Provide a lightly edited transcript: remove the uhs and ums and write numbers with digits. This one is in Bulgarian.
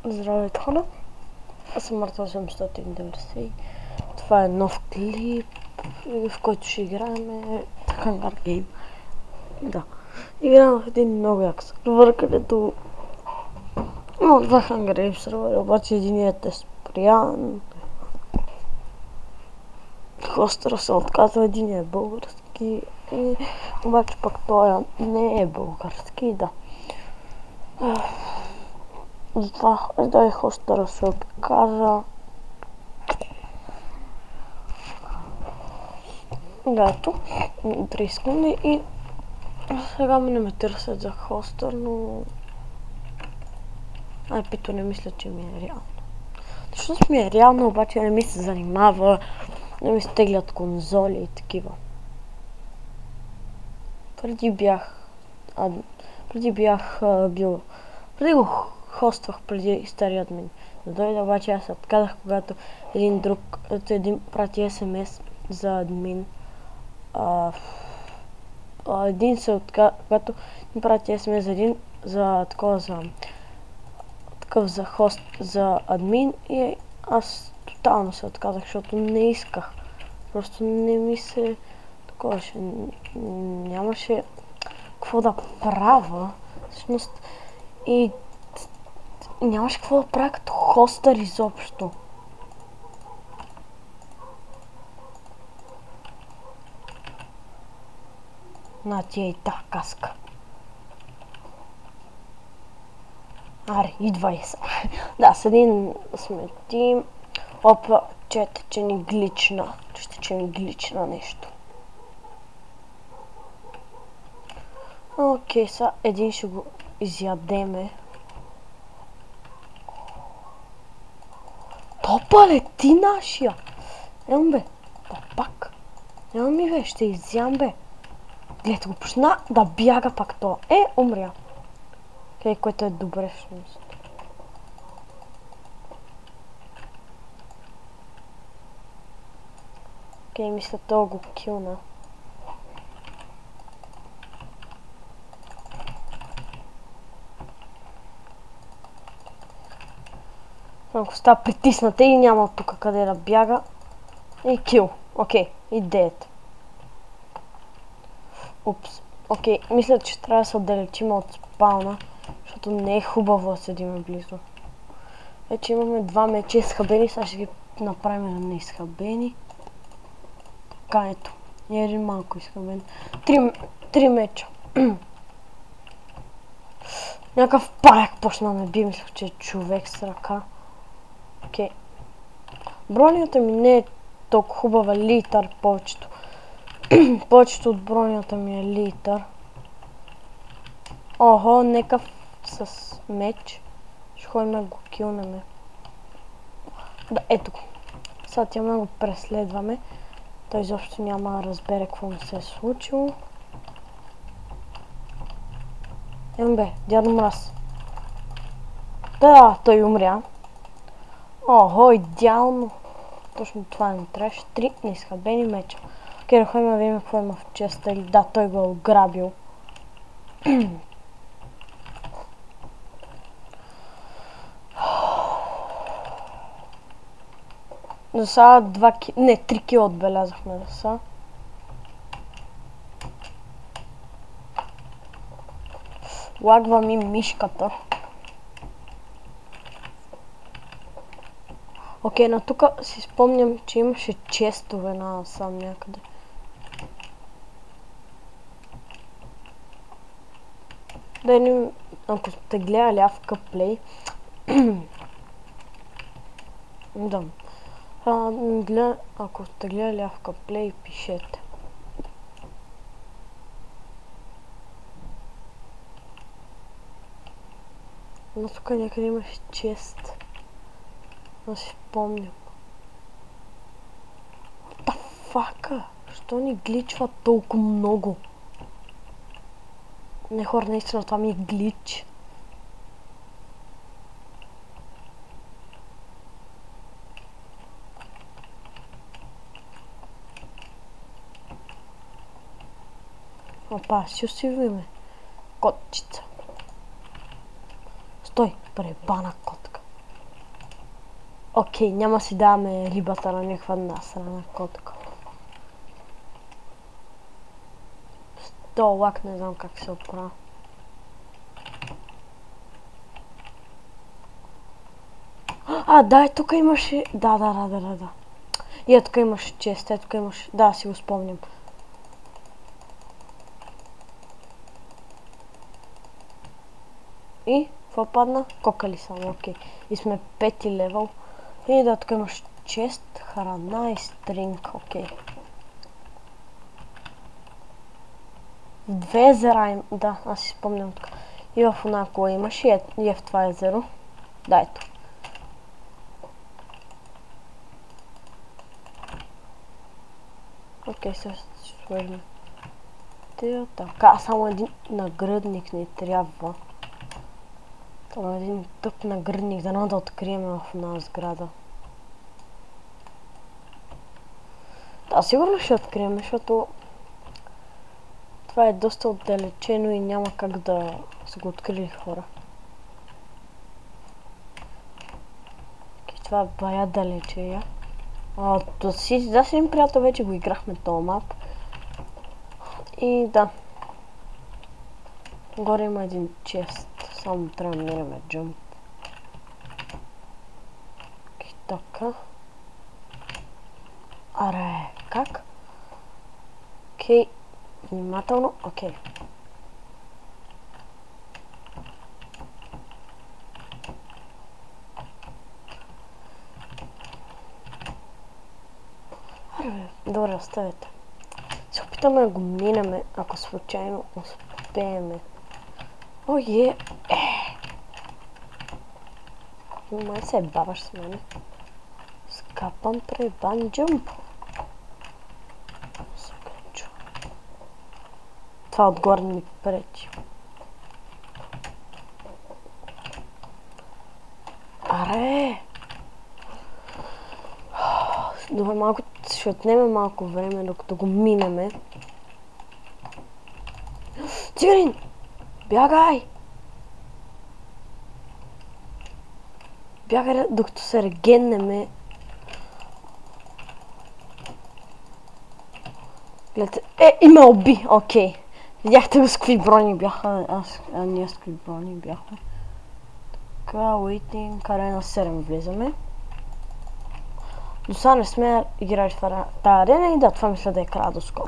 Здравейте хора, аз съм Марта 890. Това е нов клип, в който ще играем Hunger Game. Да, играем в един много як сервер, където има два Hunger Game сервера, обаче единият е спрян. Хостера се отказва, единият е български, обаче пък той не е български, да. Затова хостера се отказа. Да, ето, 3 секунди и сега ми не ме търсят за хостър, но IP-то не мисля, че ми е реално. Всъщност ми е реално, обаче не ми се занимава, не ми стеглят конзоли и такива. Преди го хоствах преди старият ми да дойде, обаче аз се отказах, когато един прати СМС за админ. Когато ми прати СМС за за хост за админ и аз тотално се отказах, защото не исках. Просто не ми се нямаше какво да правя всъщност и нямаше какво да правя като хостър изобщо. На ти е и та каска. Аре, идвай са. Да, с един сме тим. Опа, чете, че ни глична. Нещо. Окей, сега един ще го изядеме. Топа лети нашия! Ем бе, пак. Няма ми бе, ще изям бе. Гледайте го, почна да бяга пак това. Умря. Окей, което е добре всъщност. Окей, мисля това го килна. Ако става притисната и няма тук къде да бяга. И кил. Окей, и дед. Упс. Окей, мисля, че трябва да се отдалечим от спауна, защото не е хубаво да седим близо. Вече имаме два меча изхабени, сега ще ги направим на неизхабени. Така, ето. И един малко изхабен. Три меча. Някакъв паяк почна ме би, мислях, че е човек с ръка. Окей. Бронята ми не е толкова хубава, литър повечето. Повечето от бронята ми е литър. Охо, некъв с меч. Ще ходим да го килнеме. Да, ето го. Сега тяма го преследваме. Той изобщо няма да разбере какво му се е случило. Бе, дядо мраз. Да, той умря. Охо, идеално. Точно това не трябваше. 3 неизхабени меча. Окей, да ходим да видим какво има в честа. Или да, той го е ограбил. За сега 3 кила отбелязахме за сега. Лагва ми мишката. Окей, на тук си спомням, че имаше честове на сам някъде. Ако сте гледали Авка Плей, да. Ако сте гледали Авка Плей, пишете. Но тук някъде имаше чест. Да си спомням. What the fuck? Що ни гличва толкова много? Не, хора, наистина това ми е глич. Опа, ще усилиме. Котчица. Стой, пребана котка. Окей, няма си даваме рибата на някаква насрана котка. 100 лак, не знам как се оправя. Да, тук имаше... Да. И тук имаше чест, тук имаше... Да, си го спомням. И, какво падна? Кокали само, окей. И сме 5 левел. И да, тук имаш чест, храна и стринг, окей. В 2 езера им... Да, аз си спомням тук. И в една кола имаш и е в това езеро. Да, ето. Окей, сега ще свърнем. Така, само един нагръдник ни трябва. Само един тъп нагръдник, дано да открием в една сграда. Да, сигурно ще открием, защото това е доста отдалечено и няма как да са го открили хора. Това е бая далече, я. Да си един приятел вече го играхме този мап. И да. Горе има един чест. Само трябва да минаме джамп. Така. Аре, как? Окей. Внимателно. Окей. Добре, оставете. Се опитаме да го минеме, ако случайно успееме. Ое! Май се баваш с мене. Скапам пребан джъмп. Това отгоре ми пречи. Аре! Добре, малко ще отнеме малко време, докато го минеме. Цигарин! Бягай! Бягай, докато се регеннеме. Гледайте. Има оби! Окей. Видяхте го с какви брони бяха. Ние с какви брони бяхме. Така, waiting. Арена 7 влизаме. До сега не сме играли в тази арена и да, това мисля да е края до скоро.